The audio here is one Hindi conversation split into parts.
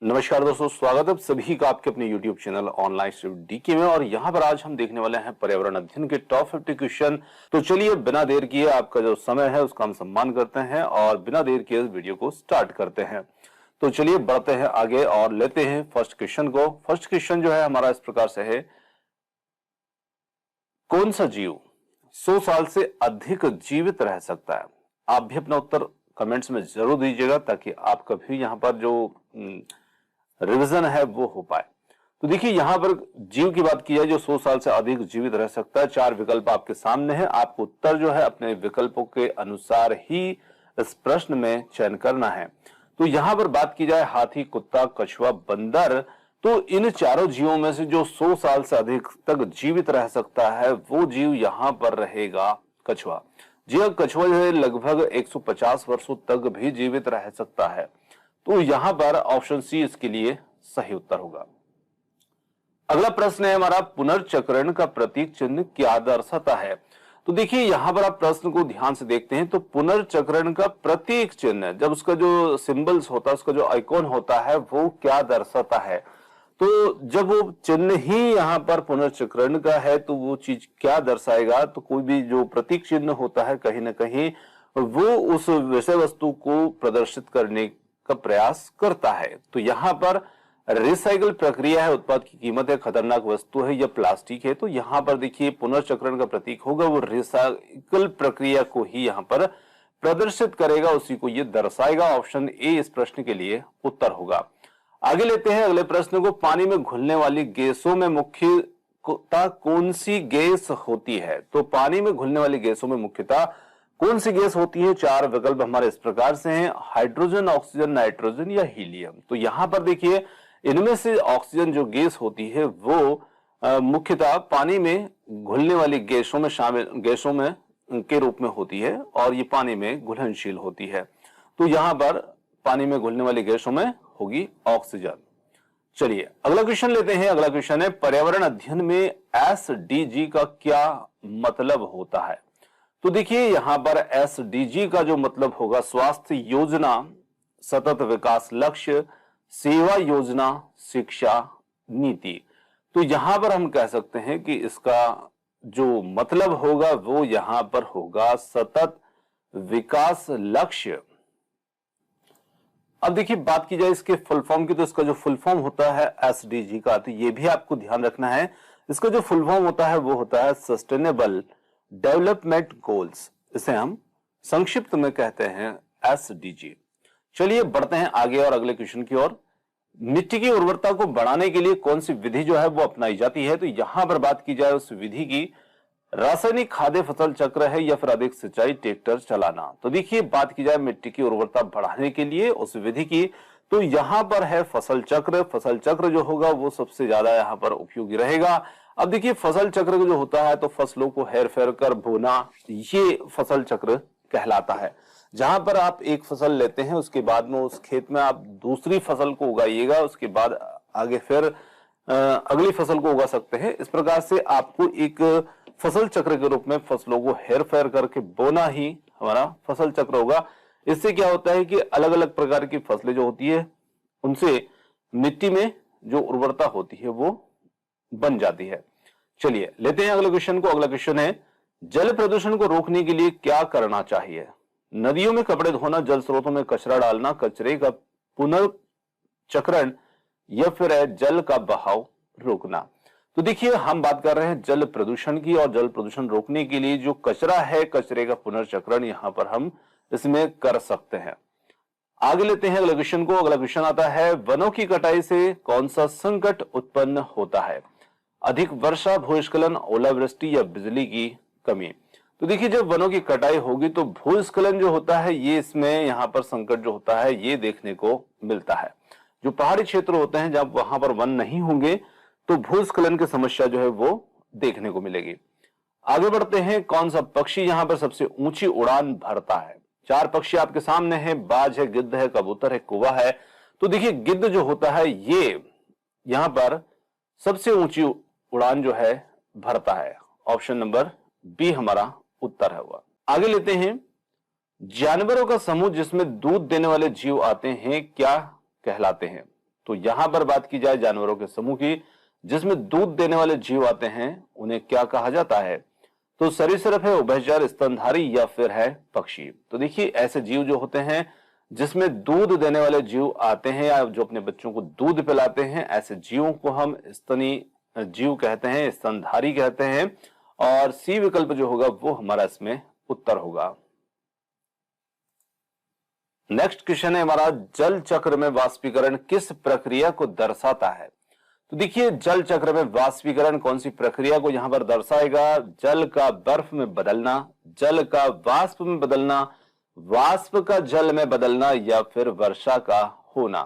नमस्कार दोस्तों, स्वागत है आप सभी का आपके अपने YouTube channel online study DK में। और यहाँ पर आज हम देखने वाले हैं पर्यावरण अध्ययन के टॉप 50 क्वेश्चन। तो चलिए बिना देर किए आपका जो समय है उसका हम सम्मान करते हैं और बिना देर किए इस वीडियो को स्टार्ट करते हैं। तो चलिए बढ़ते हैं आगे और लेते हैं फर्स्ट क्वेश्चन को। फर्स्ट क्वेश्चन जो है हमारा इस प्रकार से है, कौन सा जीव 100 साल से अधिक जीवित रह सकता है? आप भी अपना उत्तर कमेंट्स में जरूर दीजिएगा ताकि आपका भी यहाँ पर जो रिवीजन है वो हो पाए। तो देखिए यहां पर जीव की बात की जाए जो 100 साल से अधिक जीवित रह सकता है। 4 विकल्प आपके सामने है, आपको उत्तर जो है अपने विकल्पों के अनुसार ही इस प्रश्न में चयन करना है। तो यहां पर बात की जाए हाथी, कुत्ता, कछुआ, बंदर, तो इन चारों जीवों में से जो 100 साल से अधिक तक जीवित रह सकता है वो जीव यहां पर रहेगा कछुआ। जी हाँ, कछुआ जो है लगभग 150 वर्षों तक भी जीवित रह सकता है। तो यहां पर ऑप्शन सी इसके लिए सही उत्तर होगा। अगला प्रश्न है हमारा, पुनर्चक्रण का प्रतीक चिन्ह क्या दर्शाता है? तो देखिए यहां पर आप प्रश्न को ध्यान से देखते हैं तो पुनर्चक्रण का प्रतीक चिन्ह, जब उसका जो सिंबल्स होता है, उसका जो आइकॉन होता है वो क्या दर्शाता है? तो जब वो चिन्ह ही यहाँ पर पुनर्चक्रण का है तो वो चीज क्या दर्शाएगा? तो कोई भी जो प्रतीक चिन्ह होता है कहीं ना कहीं वो उस विषय वस्तु को प्रदर्शित करने का प्रयास करता है। तो यहां पर रिसाइकल प्रक्रिया है, उत्पाद की कीमत है, खतरनाक वस्तु है या प्लास्टिक है। तो यहां पर देखिए पुनर्चक्रण का प्रतीक होगा वो रिसाइकल प्रक्रिया को ही यहां पर प्रदर्शित करेगा, उसी को ये दर्शाएगा। ऑप्शन ए इस प्रश्न के लिए उत्तर होगा। आगे लेते हैं अगले प्रश्न को, पानी में घुलने वाली गैसों में मुख्यतः कौन सी गैस होती है? तो पानी में घुलने वाली गैसों में मुख्यतः कौन सी गैस होती है? 4 विकल्प हमारे इस प्रकार से हैं, हाइड्रोजन, ऑक्सीजन, नाइट्रोजन या हीलियम। तो यहां पर देखिए इनमें से ऑक्सीजन जो गैस होती है वो मुख्यतः पानी में घुलने वाली गैसों में शामिल गैसों में के रूप में होती है और ये पानी में घुलनशील होती है। तो यहां पर पानी में घुलने वाली गैसों में होगी ऑक्सीजन। चलिए अगला क्वेश्चन लेते हैं। अगला क्वेश्चन है, पर्यावरण अध्ययन में एसडीजी का क्या मतलब होता है? तो देखिए यहां पर एसडीजी का जो मतलब होगा, स्वास्थ्य योजना, सतत विकास लक्ष्य, सेवा योजना, शिक्षा नीति। तो यहां पर हम कह सकते हैं कि इसका जो मतलब होगा वो यहां पर होगा सतत विकास लक्ष्य। अब देखिए बात की जाए इसके फुल फॉर्म की, तो इसका जो फुल फॉर्म होता है एसडीजी का, तो ये भी आपको ध्यान रखना है। इसका जो फुल फॉर्म होता है वो होता है सस्टेनेबल डेवलपमेंट गोल्स, इसे हम संक्षिप्त में कहते हैं एसडीजी। चलिए बढ़ते हैं आगे और अगले क्वेश्चन की ओर। मिट्टी की उर्वरता को बढ़ाने के लिए कौन सी विधि जो है वो अपनाई जाती है? तो यहां पर बात की जाए उस विधि की, रासायनिक खाद्य फसल चक्र है या फिर अधिक सिंचाई, ट्रैक्टर चलाना। तो देखिए बात की जाए मिट्टी की उर्वरता बढ़ाने के लिए उस विधि की, तो यहां पर है फसल चक्र। फसल चक्र जो होगा वो सबसे ज्यादा यहां पर उपयोगी रहेगा। अब देखिए फसल चक्र जो होता है तो फसलों को हेर फेर कर बोना, ये फसल चक्र कहलाता है। जहां पर आप एक फसल लेते हैं उसके बाद में उस खेत में आप दूसरी फसल को उगाइएगा, उसके बाद आगे फिर अगली फसल को उगा सकते हैं। इस प्रकार से आपको एक फसल चक्र के रूप में फसलों को हेर फेर करके बोना ही हमारा फसल चक्र होगा। इससे क्या होता है कि अलग अलग प्रकार की फसलें जो होती है उनसे मिट्टी में जो उर्वरता होती है वो बन जाती है। चलिए लेते हैं अगले क्वेश्चन को। अगला क्वेश्चन है, जल प्रदूषण को रोकने के लिए क्या करना चाहिए? नदियों में कपड़े धोना, जल स्रोतों में कचरा डालना, कचरे का पुनर्चक्रण या फिर है जल का बहाव रोकना। तो देखिए हम बात कर रहे हैं जल प्रदूषण की, और जल प्रदूषण रोकने के लिए जो कचरा है, कचरे का पुनर्चक्रण यहां पर हम इसमें कर सकते हैं। आगे लेते हैं अगले क्वेश्चन को। अगला क्वेश्चन आता है, वनों की कटाई से कौन सा संकट उत्पन्न होता है? अधिक वर्षा, भूस्खलन, ओलावृष्टि या बिजली की कमी। तो देखिए जब वनों की कटाई होगी तो भूस्खलन जो होता है ये इसमें यहां पर संकट जो होता है ये देखने को मिलता है। जो पहाड़ी क्षेत्र होते हैं जब वहां पर वन नहीं होंगे तो भूस्खलन की समस्या जो है वो देखने को मिलेगी। आगे बढ़ते हैं, कौन सा पक्षी यहां पर सबसे ऊंची उड़ान भरता है? 4 पक्षी आपके सामने हैं, बाज है, गिद्ध है, कबूतर है, कौवा है। तो देखिए गिद्ध जो होता है ये यहां पर सबसे ऊंची उड़ान जो है भरता है। ऑप्शन नंबर बी हमारा उत्तर है हुआ। आगे लेते हैं, जानवरों का समूह जिसमें दूध देने वाले जीव आते हैं क्या कहलाते हैं? तो यहां पर बात की जाए जानवरों के समूह की जिसमें दूध देने वाले जीव आते हैं, उन्हें क्या कहा जाता है? तो सरीसृप है, उभयचर, स्तनधारी या फिर है पक्षी। तो देखिए ऐसे जीव जो होते हैं जिसमें दूध देने वाले जीव आते हैं या जो अपने बच्चों को दूध पिलाते हैं, ऐसे जीवों को हम स्तनी जीव कहते हैं, स्तनधारी कहते हैं। और सी विकल्प जो होगा वो हमारा इसमें उत्तर होगा। नेक्स्ट क्वेश्चन है हमारा, जल चक्र में वाष्पीकरण किस प्रक्रिया को दर्शाता है? तो देखिए जल चक्र में वाष्पीकरण कौन सी प्रक्रिया को यहां पर दर्शाएगा? जल का बर्फ में बदलना, जल का वाष्प में बदलना, वाष्प का जल में बदलना या फिर वर्षा का होना।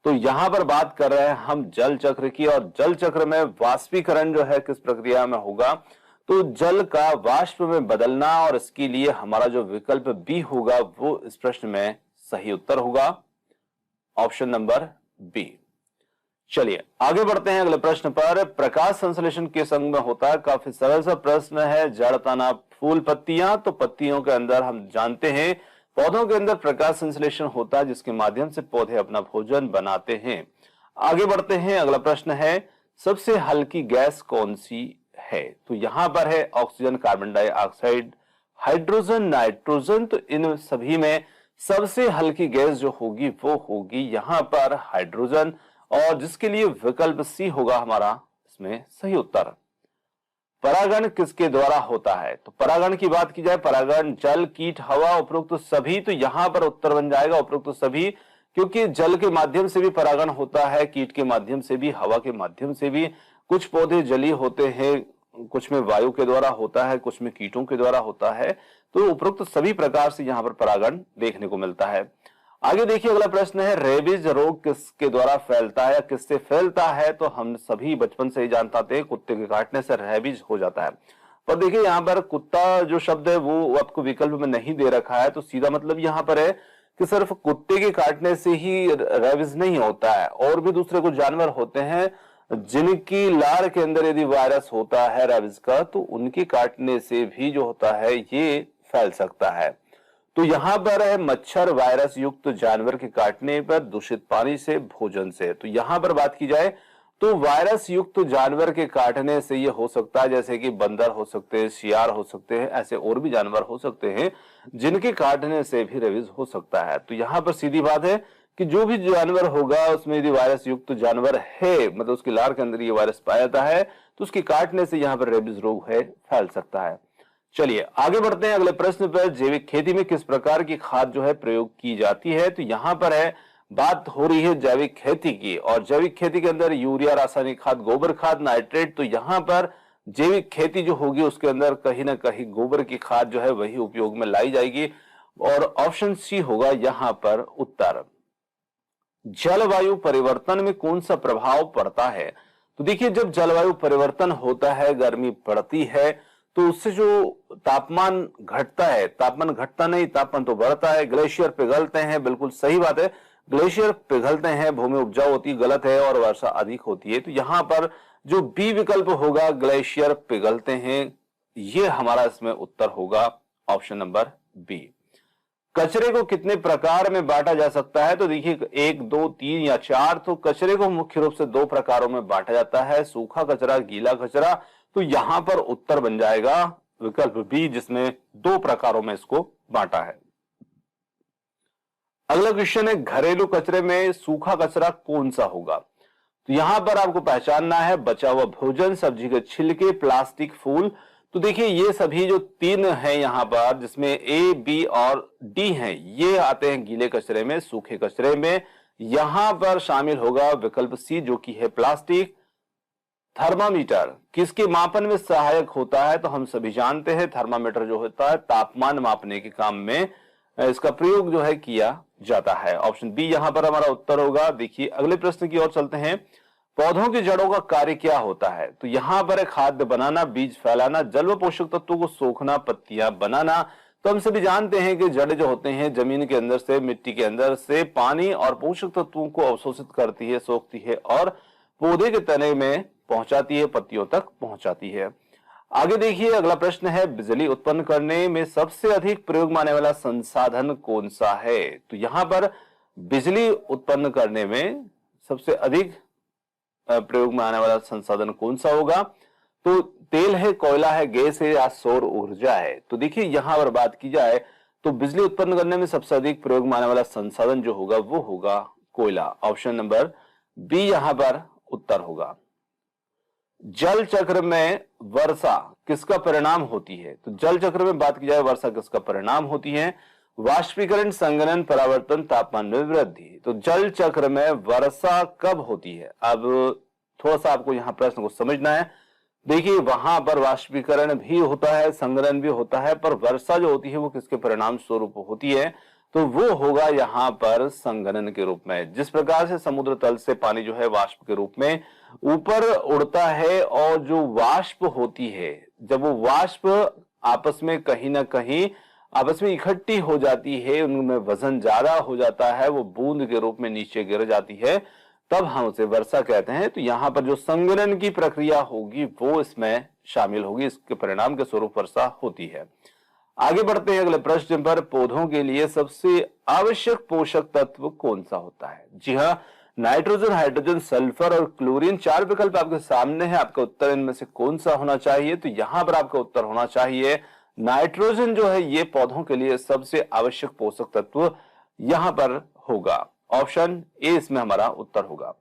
तो यहां पर बात कर रहे हैं हम जल चक्र की, और जल चक्र में वाष्पीकरण जो है किस प्रक्रिया में होगा? तो जल का वाष्प में बदलना, और इसके लिए हमारा जो विकल्प बी होगा वो इस प्रश्न में सही उत्तर होगा, ऑप्शन नंबर बी। चलिए आगे बढ़ते हैं अगले प्रश्न पर। प्रकाश संश्लेषण किस अंग में होता है? काफी सरल सा प्रश्न है। जड़, तना, फूल, पत्तियां। तो पत्तियों के अंदर हम जानते हैं पौधों के अंदर प्रकाश संश्लेषण होता है जिसके माध्यम से पौधे अपना भोजन बनाते हैं। आगे बढ़ते हैं, अगला प्रश्न है, सबसे हल्की गैस कौन सी है? तो यहां पर है oxygen, carbon dioxide, hydrogen, nitrogen. तो इन सभी में सबसे हल्की गैस जो होगी वो होगी यहां पर हाइड्रोजन, और जिसके लिए विकल्प सी होगा हमारा इसमें सही उत्तर। परागण किसके द्वारा होता है? तो परागण की बात की जाए, परागण जल, कीट, हवा, उपरोक्त सभी। तो यहां पर उत्तर बन जाएगा उपरोक्त सभी, क्योंकि जल के माध्यम से भी परागण होता है, कीट के माध्यम से भी, हवा के माध्यम से भी। कुछ पौधे जलीय होते हैं, कुछ में वायु के द्वारा होता है, कुछ में कीटों के द्वारा होता है। तो उपरोक्त सभी प्रकार से यहां पर परागण देखने को मिलता है। आगे देखिए अगला प्रश्न है, रेबीज रोग किसके द्वारा फैलता है या किससे फैलता है? तो हम सभी बचपन से ही जानते थे कुत्ते के काटने से रेबीज हो जाता है। पर देखिए यहाँ पर कुत्ता जो शब्द है वो आपको विकल्प में नहीं दे रखा है, तो सीधा मतलब यहाँ पर है कि सिर्फ कुत्ते के काटने से ही रेबीज नहीं होता है, और भी दूसरे कुछ जानवर होते हैं जिनकी लार के अंदर यदि वायरस होता है रेबीज का, तो उनके काटने से भी जो होता है ये फैल सकता है। तो यहां पर है मच्छर वायरस युक्त जानवर के काटने पर, दूषित पानी से, भोजन से। तो यहां पर बात की जाए तो वायरस युक्त जानवर के काटने से ये हो सकता है, जैसे कि बंदर हो सकते हैं, शियार हो सकते हैं, ऐसे और भी जानवर हो सकते हैं जिनके काटने से भी रेबीज हो सकता है। तो यहां पर सीधी बात है कि जो भी जानवर होगा उसमें यदि वायरस युक्त जानवर है, मतलब उसकी लार के अंदर ये वायरस पाया जाता है, तो उसके काटने से यहाँ पर रेबीज रोग है फैल सकता है। चलिए आगे बढ़ते हैं अगले प्रश्न पर। जैविक खेती में किस प्रकार की खाद जो है प्रयोग की जाती है? तो यहां पर है बात हो रही है जैविक खेती की, और जैविक खेती के अंदर यूरिया, रासायनिक खाद, गोबर खाद, नाइट्रेट। तो यहां पर जैविक खेती जो होगी उसके अंदर कहीं ना कहीं गोबर की खाद जो है वही उपयोग में लाई जाएगी, और ऑप्शन सी होगा यहां पर उत्तर। जलवायु परिवर्तन में कौन सा प्रभाव पड़ता है? तो देखिए जब जलवायु परिवर्तन होता है, गर्मी पड़ती है, तो उससे जो तापमान घटता है, तापमान घटता नहीं, तापमान तो बढ़ता है। ग्लेशियर पिघलते हैं, बिल्कुल सही बात है, ग्लेशियर पिघलते हैं, भूमि उपजाऊ होती, गलत है, और वर्षा अधिक होती है। तो यहां पर जो बी विकल्प होगा, ग्लेशियर पिघलते हैं, ये हमारा इसमें उत्तर होगा, ऑप्शन नंबर बी। कचरे को कितने प्रकार में बांटा जा सकता है? तो देखिए 1, 2, 3 या 4। तो कचरे को मुख्य रूप से 2 प्रकारों में बांटा जाता है, सूखा कचरा, गीला कचरा। तो यहां पर उत्तर बन जाएगा विकल्प बी, जिसमें 2 प्रकारों में इसको बांटा है। अगला क्वेश्चन है, घरेलू कचरे में सूखा कचरा कौन सा होगा? तो यहां पर आपको पहचानना है, बचा हुआ भोजन, सब्जी के छिलके, प्लास्टिक, फूल। तो देखिए ये सभी जो 3 हैं यहां पर, जिसमें ए, बी और डी हैं, ये आते हैं गीले कचरे में, सूखे कचरे में। यहां पर शामिल होगा विकल्प सी, जो कि है प्लास्टिक। थर्मामीटर किसके मापन में सहायक होता है? तो हम सभी जानते हैं थर्मामीटर जो होता है तापमान मापने के काम में इसका प्रयोग जो है किया जाता है। ऑप्शन बी यहां पर हमारा उत्तर होगा। देखिए अगले प्रश्न की ओर चलते हैं। पौधों की जड़ों का कार्य क्या होता है? तो यहां पर खाद्य बनाना, बीज फैलाना, जल व पोषक तत्वों को सोखना, पत्तियां बनाना। तो हम सभी जानते हैं कि जड़ जो होते हैं जमीन के अंदर से, मिट्टी के अंदर से पानी और पोषक तत्वों को अवशोषित करती है, सोखती है, और पौधे के तने में पहुंचाती है, पत्तियों तक पहुंचाती है। आगे देखिए अगला प्रश्न है, बिजली उत्पन्न करने में सबसे अधिक प्रयोग में आने वाला संसाधन कौन सा है? तो यहां पर बिजली उत्पन्न करने में सबसे अधिक प्रयोग में आने वाला संसाधन कौन सा होगा? तो तेल है, कोयला है, गैस है या सौर ऊर्जा है? तो देखिए यहां पर बात की जाए तो बिजली उत्पन्न करने में सबसे अधिक प्रयोग में आने वाला संसाधन जो होगा वो होगा कोयला। ऑप्शन नंबर बी यहां पर उत्तर होगा। जल चक्र में वर्षा किसका परिणाम होती है? तो जल चक्र में बात की जाए वर्षा किसका परिणाम होती है? वाष्पीकरण, संघनन, परावर्तन, तापमान में वृद्धि। तो जल चक्र में वर्षा कब होती है? अब थोड़ा सा आपको यहां प्रश्न को समझना है। देखिए वहां पर वाष्पीकरण भी होता है, संघनन भी होता है, पर वर्षा जो होती है वो किसके परिणाम स्वरूप होती है? तो वो होगा यहाँ पर संघनन के रूप में। जिस प्रकार से समुद्र तल से पानी जो है वाष्प के रूप में ऊपर उड़ता है और जो वाष्प होती है, जब वो वाष्प आपस में कहीं ना कहीं आपस में इकट्ठी हो जाती है, उनमें वजन ज्यादा हो जाता है, वो बूंद के रूप में नीचे गिर जाती है, तब हम उसे वर्षा कहते हैं। तो यहां पर जो संघनन की प्रक्रिया होगी वो इसमें शामिल होगी, इसके परिणाम के स्वरूप वर्षा होती है। आगे बढ़ते हैं अगले प्रश्न पर। पौधों के लिए सबसे आवश्यक पोषक तत्व कौन सा होता है? जी हाँ, नाइट्रोजन, हाइड्रोजन, सल्फर और क्लोरीन। 4 विकल्प आपके सामने है, आपका उत्तर इनमें से कौन सा होना चाहिए? तो यहां पर आपका उत्तर होना चाहिए नाइट्रोजन जो है ये पौधों के लिए सबसे आवश्यक पोषक तत्व यहां पर होगा। ऑप्शन ए इसमें हमारा उत्तर होगा।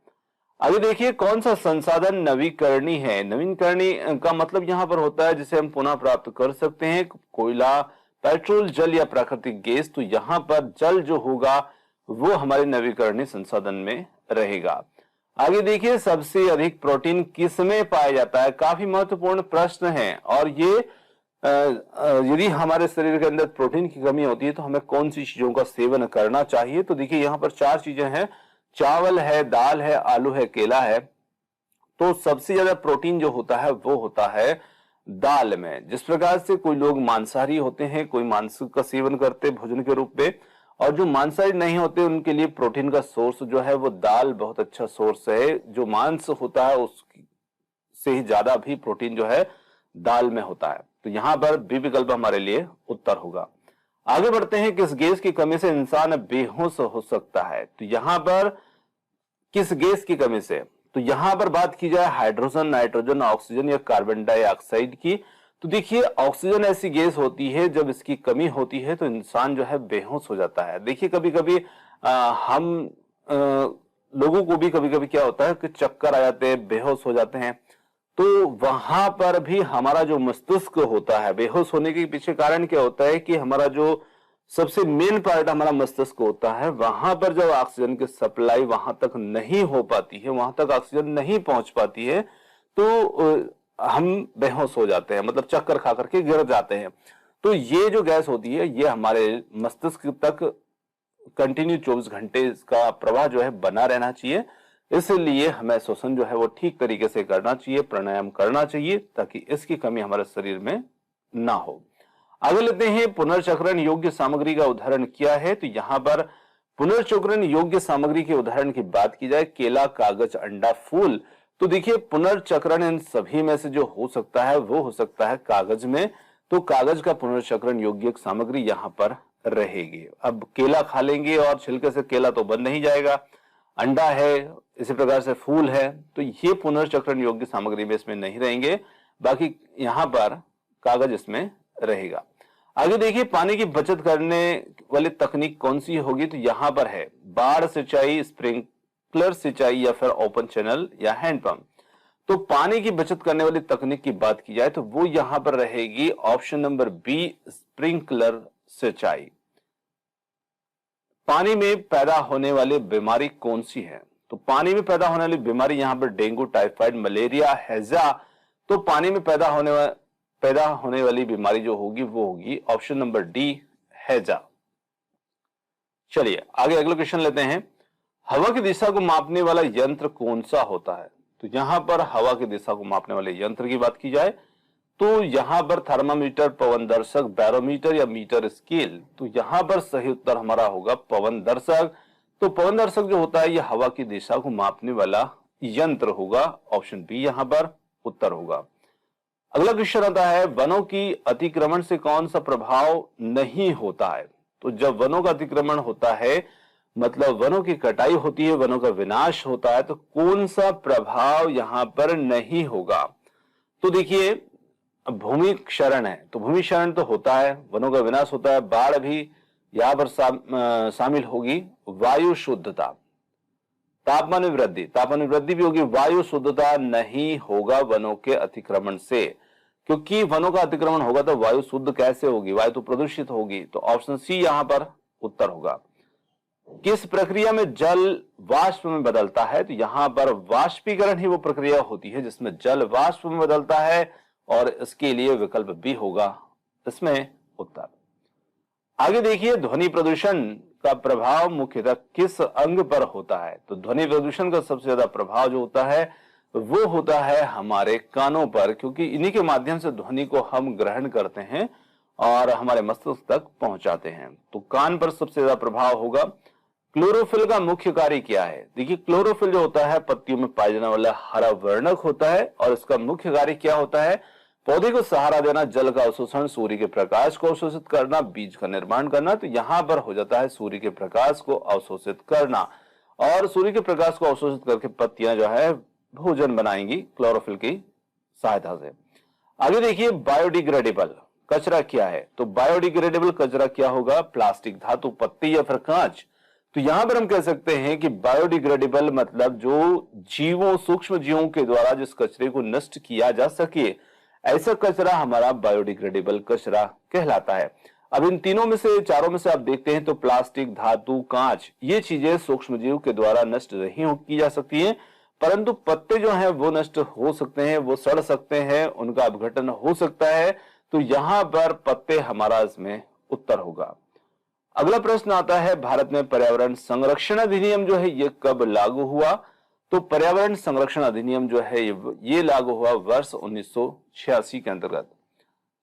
आगे देखिए कौन सा संसाधन नवीकरणीय है? नवीकरणीय का मतलब यहां पर होता है जिसे हम पुनः प्राप्त कर सकते हैं, कोयला, पेट्रोल, जल या प्राकृतिक गैस। तो यहां पर जल जो होगा वो हमारे नवीकरणीय संसाधन में रहेगा। आगे देखिए सबसे अधिक प्रोटीन किसमें पाया जाता है? काफी महत्वपूर्ण प्रश्न है। और ये यदि हमारे शरीर के अंदर प्रोटीन की कमी होती है तो हमें कौन सी चीजों का सेवन करना चाहिए? तो देखिए यहाँ पर 4 चीजें हैं, चावल है, दाल है, आलू है, केला है। तो सबसे ज्यादा प्रोटीन जो होता है वो होता है दाल में। जिस प्रकार से कोई लोग मांसाहारी होते हैं, कोई मांस का सेवन करते हैं भोजन के रूप में, और जो मांसाहारी नहीं होते उनके लिए प्रोटीन का सोर्स जो है वो दाल बहुत अच्छा सोर्स है। जो मांस होता है उससे ही ज्यादा भी प्रोटीन जो है दाल में होता है। तो यहां पर बी विकल्प हमारे लिए उत्तर होगा। आगे बढ़ते हैं, किस गैस की कमी से इंसान बेहोश हो सकता है? तो यहां पर किस गैस की कमी से? तो यहां पर बात की जाए हाइड्रोजन, नाइट्रोजन, ऑक्सीजन या कार्बन डाइऑक्साइड की। तो देखिए ऑक्सीजन ऐसी गैस होती है जब इसकी कमी होती है तो इंसान जो है बेहोश हो जाता है। देखिए कभी कभी हम लोगों को भी कभी कभी क्या होता है कि चक्कर आ जाते हैं, बेहोश हो जाते हैं। तो वहां पर भी हमारा जो मस्तिष्क होता है, बेहोश होने के पीछे कारण क्या होता है कि हमारा जो सबसे मेन पार्ट हमारा मस्तिष्क होता है, वहां पर जब ऑक्सीजन की सप्लाई वहां तक नहीं हो पाती है, वहां तक ऑक्सीजन नहीं पहुंच पाती है, तो हम बेहोश हो जाते हैं, मतलब चक्कर खा करके गिर जाते हैं। तो ये जो गैस होती है ये हमारे मस्तिष्क तक कंटिन्यू 24 घंटे इसका प्रवाह जो है बना रहना चाहिए। इसलिए हमें श्वसन जो है वो ठीक तरीके से करना चाहिए, प्राणायाम करना चाहिए, ताकि इसकी कमी हमारे शरीर में ना हो। आगे लेते हैं, पुनर्चक्रण योग्य सामग्री का उदाहरण क्या है? तो यहां पर पुनर्चक्रण योग्य सामग्री के उदाहरण की बात की जाए, केला, कागज, अंडा, फूल। तो देखिए पुनर्चक्रण इन सभी में से जो हो सकता है वो हो सकता है कागज में। तो कागज का पुनर्चक्रण योग्य सामग्री यहां पर रहेगी। अब केला खा लेंगे और छिलके से केला तो बन नहीं जाएगा, अंडा है, इसी प्रकार से फूल है, तो ये पुनर्चक्रण योग्य सामग्री में इसमें नहीं रहेंगे, बाकी यहां पर कागज इसमें रहेगा। आगे देखिए पानी की बचत करने वाली तकनीक कौन सी होगी? तो यहां पर है बाढ़ सिंचाई, स्प्रिंकलर सिंचाई या फिर ओपन चैनल या हैंडपंप। तो पानी की बचत करने वाली तकनीक की बात की जाए तो वो यहां पर रहेगी ऑप्शन नंबर बी, स्प्रिंकलर सिंचाई। पानी में पैदा होने वाली बीमारी कौन सी है? तो पानी में पैदा होने वाली बीमारी यहां पर डेंगू, टाइफाइड, मलेरिया, हैजा। तो पानी में पैदा होने वाली बीमारी जो होगी वो होगी ऑप्शन नंबर डी, हैजा। चलिए आगे अगला क्वेश्चन लेते हैं, हवा की दिशा को मापने वाला यंत्र कौन सा होता है? तो यहां पर हवा की दिशा को मापने वाले यंत्र की बात की जाए तो यहां पर थर्मामीटर, पवन दर्शक, बैरोमीटर या मीटर स्केल। तो यहां पर सही उत्तर हमारा होगा पवन दर्शक। तो पवन दर्शक जो होता है यह हवा की दिशा को मापने वाला यंत्र होगा। ऑप्शन बी यहां पर उत्तर होगा। अगला क्वेश्चन आता है, वनों की अतिक्रमण से कौन सा प्रभाव नहीं होता है? तो जब वनों का अतिक्रमण होता है मतलब वनों की कटाई होती है, वनों का विनाश होता है, तो कौन सा प्रभाव यहां पर नहीं होगा? तो देखिए, भूमि क्षरण है तो भूमि क्षरण तो होता है, वनों का विनाश होता है, बाढ़ भी यहां पर शामिल होगी, वायु शुद्धता, तापमान में वृद्धि भी होगी, वायु शुद्धता नहीं होगा वनों के अतिक्रमण से, क्योंकि वनों का अतिक्रमण होगा तो वायु शुद्ध कैसे होगी? वायु तो प्रदूषित होगी। तो ऑप्शन सी यहां पर उत्तर होगा। किस प्रक्रिया में जल वाष्प में बदलता है? तो यहां पर वाष्पीकरण ही वो प्रक्रिया होती है जिसमें जल वाष्प में बदलता है, और इसके लिए विकल्प बी होगा इसमें उत्तर। आगे देखिए, ध्वनि प्रदूषण का प्रभाव मुख्यतः किस अंग पर होता है? तो ध्वनि प्रदूषण का सबसे ज्यादा प्रभाव जो होता है वो होता है हमारे कानों पर, क्योंकि इन्हीं के माध्यम से ध्वनि को हम ग्रहण करते हैं और हमारे मस्तिष्क तक पहुंचाते हैं। तो कान पर सबसे ज्यादा प्रभाव होगा। क्लोरोफिल का मुख्य कार्य क्या है? देखिए, क्लोरोफिल जो होता है पत्तियों में पाया जाने वाला हरा वर्णक होता है, और इसका मुख्य कार्य क्या होता है? पौधे को सहारा देना, जल का अवशोषण, सूर्य के प्रकाश को अवशोषित करना, बीज का निर्माण करना। तो यहां पर हो जाता है सूर्य के प्रकाश को अवशोषित करना, और सूर्य के प्रकाश को अवशोषित करके पत्तियां जो है भोजन बनाएंगी क्लोरोफिल की सहायता से। आगे देखिए, बायोडिग्रेडेबल कचरा क्या है? तो बायोडिग्रेडेबल कचरा क्या होगा? प्लास्टिक, धातु, पत्ती या फिर कांच। तो यहां पर हम कह सकते हैं कि बायोडिग्रेडेबल मतलब जो जीवों, सूक्ष्म जीवों के द्वारा जिस कचरे को नष्ट किया जा सके, ऐसा कचरा हमारा बायोडिग्रेडेबल कचरा कहलाता है। अब इन तीनों में से, चारों में से आप देखते हैं तो प्लास्टिक, धातु, कांच, ये चीजें सूक्ष्म जीव के द्वारा नष्ट नहीं की जा सकती हैं, परंतु पत्ते जो हैं वो नष्ट हो सकते हैं, वो सड़ सकते हैं, उनका अपघटन हो सकता है। तो यहां पर पत्ते हमारा इसमें उत्तर होगा। अगला प्रश्न आता है, भारत में पर्यावरण संरक्षण अधिनियम जो है ये कब लागू हुआ? तो पर्यावरण संरक्षण अधिनियम जो है ये लागू हुआ वर्ष 1986 के अंतर्गत।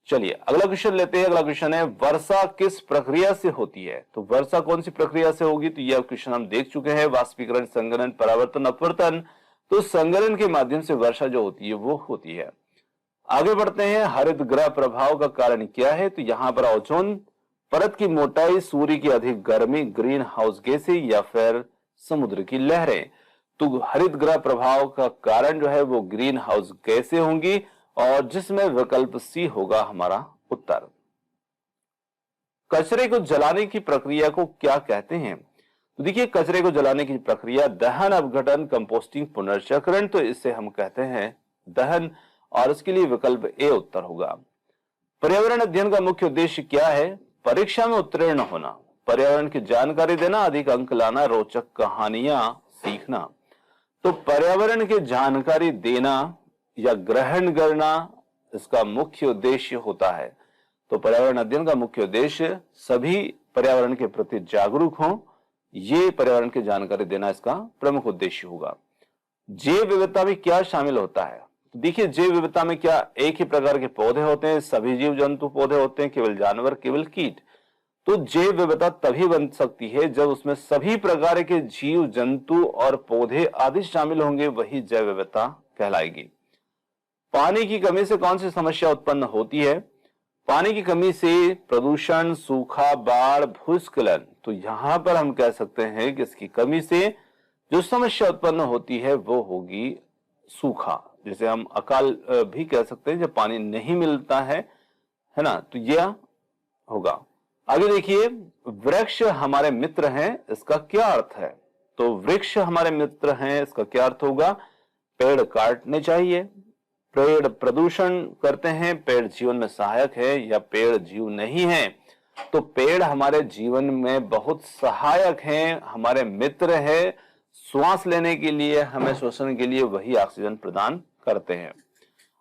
चलिए अगला क्वेश्चन लेते हैं। अगला क्वेश्चन है, वर्षा किस प्रक्रिया से होती है? तो वर्षा कौन सी प्रक्रिया से होगी? तो यह क्वेश्चन हम देख चुके हैं, वाष्पीकरण, संघनन, परावर्तन, अपवर्तन। तो संघनन के माध्यम से वर्षा जो होती है वो होती है। आगे बढ़ते हैं, हरित गृह प्रभाव का कारण क्या है? तो यहां पर ओजोन परत की मोटाई, सूर्य की अधिक गर्मी, ग्रीन हाउस गैसें या फिर समुद्र की लहरें। तो हरित गृह प्रभाव का कारण जो है वो ग्रीन हाउस गैसें होंगी, और जिसमें विकल्प सी होगा हमारा उत्तर। कचरे को जलाने की प्रक्रिया को क्या कहते हैं? तो देखिए, कचरे को जलाने की प्रक्रिया दहन, अपघटन, कंपोस्टिंग, पुनर्चक्रण। तो इसे हम कहते हैं दहन, और इसके लिए विकल्प ए उत्तर होगा। पर्यावरण अध्ययन का मुख्य उद्देश्य क्या है? परीक्षा में उत्तीर्ण होना, पर्यावरण की जानकारी देना, अधिक अंक लाना, रोचक कहानियां सीखना। तो पर्यावरण की जानकारी देना या ग्रहण करना इसका मुख्य उद्देश्य होता है। तो पर्यावरण अध्ययन का मुख्य उद्देश्य सभी पर्यावरण के प्रति जागरूक हों, ये पर्यावरण की जानकारी देना इसका प्रमुख उद्देश्य होगा। जैव विविधता में क्या शामिल होता है? देखिए, जैव विविधता में क्या एक ही प्रकार के पौधे होते हैं? सभी जीव जंतु पौधे होते हैं? केवल जानवर, केवल कीट? तो जैव विविधता तभी बन सकती है जब उसमें सभी प्रकार के जीव जंतु और पौधे आदि शामिल होंगे, वही जैव विविधता कहलाएगी। पानी की कमी से कौन सी समस्या उत्पन्न होती है? पानी की कमी से प्रदूषण, सूखा, बाढ़, भूस्खलन। तो यहां पर हम कह सकते हैं कि इसकी कमी से जो समस्या उत्पन्न होती है वो होगी सूखा, जिसे हम अकाल भी कह सकते हैं, जब पानी नहीं मिलता है ना, तो यह होगा। आगे देखिए, वृक्ष हमारे मित्र हैं, इसका क्या अर्थ है? तो वृक्ष हमारे मित्र हैं, इसका क्या अर्थ होगा? पेड़ काटने चाहिए, पेड़ प्रदूषण करते हैं, पेड़ जीवन में सहायक है, या पेड़ जीव नहीं है। तो पेड़ हमारे जीवन में बहुत सहायक हैं, हमारे मित्र है, श्वास लेने के लिए, हमें श्वसन के लिए वही ऑक्सीजन प्रदान करते हैं।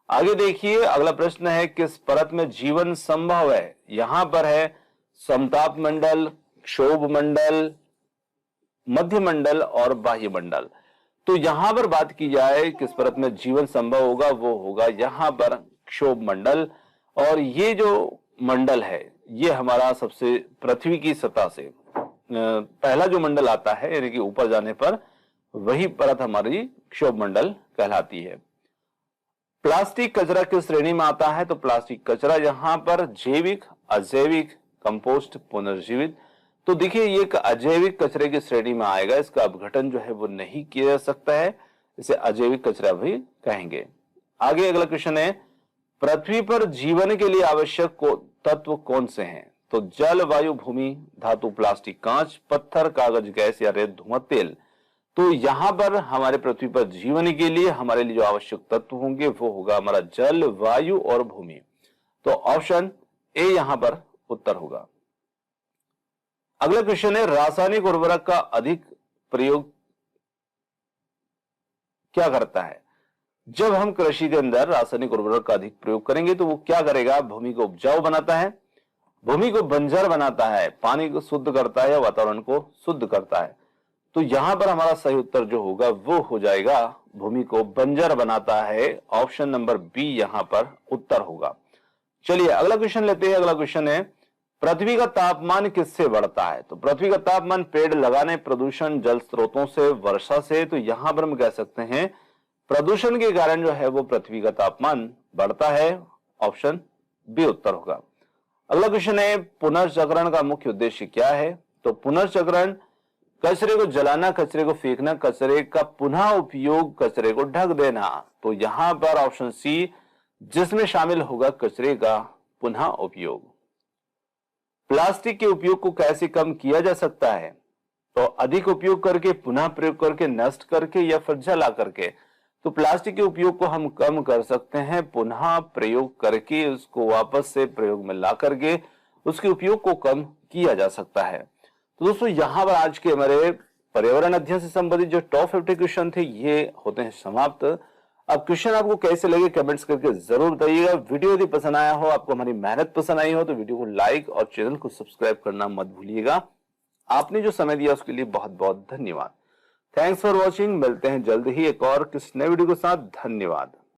आगे देखिए, अगला प्रश्न है, किस परत में जीवन संभव है? यहां पर है समताप मंडल, क्षोभ मंडल, मध्य मंडल और बाह्य मंडल। तो यहां पर बात की जाए किस परत में जीवन संभव होगा, वो होगा यहां पर क्षोभ मंडल। और ये जो मंडल है ये हमारा सबसे पृथ्वी की सतह से पहला जो मंडल आता है, यानी कि ऊपर जाने पर, वही परत हमारी क्षोभ मंडल कहलाती है। प्लास्टिक कचरा किस श्रेणी में आता है? तो प्लास्टिक कचरा यहां पर जैविक, अजैविक, कंपोस्ट, पुनर्जीवित। तो देखिए ये एक अजैविक कचरे की श्रेणी में आएगा, इसका अपघटन जो है वो नहीं किया जा सकता है, इसे अजैविक कचरा भी कहेंगे। आगे अगला क्वेश्चन है, पृथ्वी पर जीवन के लिए आवश्यक तत्व कौन से हैं? तो जल, वायु, भूमि, धातु, प्लास्टिक, कांच, पत्थर, कागज, गैस या रेत, धुआं, तेल। तो यहां पर हमारे पृथ्वी पर जीवन के लिए हमारे लिए जो आवश्यक तत्व होंगे वो होगा हमारा जल, वायु और भूमि। तो ऑप्शन ए यहां पर उत्तर होगा। अगला क्वेश्चन है, रासायनिक उर्वरक का अधिक प्रयोग क्या करता है? जब हम कृषि के अंदर रासायनिक उर्वरक का अधिक प्रयोग करेंगे तो वो क्या करेगा? भूमि को उपजाऊ बनाता है, भूमि को बंजर बनाता है, पानी को शुद्ध करता है या वातावरण को शुद्ध करता है। तो यहां पर हमारा सही उत्तर जो होगा वो हो जाएगा भूमि को बंजर बनाता है। ऑप्शन नंबर बी यहां पर उत्तर होगा। चलिए अगला क्वेश्चन लेते हैं। अगला क्वेश्चन है, पृथ्वी का तापमान किससे बढ़ता है? तो पृथ्वी का तापमान पेड़ लगाने, प्रदूषण, जल स्रोतों से, वर्षा से। तो यहां पर हम कह सकते हैं प्रदूषण के कारण जो है वो पृथ्वी का तापमान बढ़ता है। ऑप्शन बी उत्तर होगा। अगला क्वेश्चन है, पुनर्चक्रण का मुख्य उद्देश्य क्या है? तो पुनर्चक्रण कचरे को जलाना, कचरे को फेंकना, कचरे का पुनः उपयोग, कचरे को ढक देना। तो यहां पर ऑप्शन सी जिसमें शामिल होगा कचरे का पुनः उपयोग। प्लास्टिक के उपयोग को कैसे कम किया जा सकता है? तो अधिक उपयोग करके, पुनः प्रयोग करके, नष्ट करके या फिर जला करके। तो प्लास्टिक के उपयोग को हम कम कर सकते हैं पुनः प्रयोग करके, उसको वापस से प्रयोग में ला करके उसके उपयोग को कम किया जा सकता है। तो दोस्तों यहां पर आज के हमारे पर्यावरण अध्ययन से संबंधित जो टॉप 50 क्वेश्चन थे ये होते हैं समाप्त। अब क्वेश्चन आपको कैसे लगे कमेंट्स करके जरूर बताइएगा। वीडियो यदि पसंद आया हो, आपको हमारी मेहनत पसंद आई हो तो वीडियो को लाइक और चैनल को सब्सक्राइब करना मत भूलिएगा। आपने जो समय दिया उसके लिए बहुत बहुत धन्यवाद। Thanks for watching. मिलते हैं जल्द ही एक और किस नए वीडियो के साथ। धन्यवाद।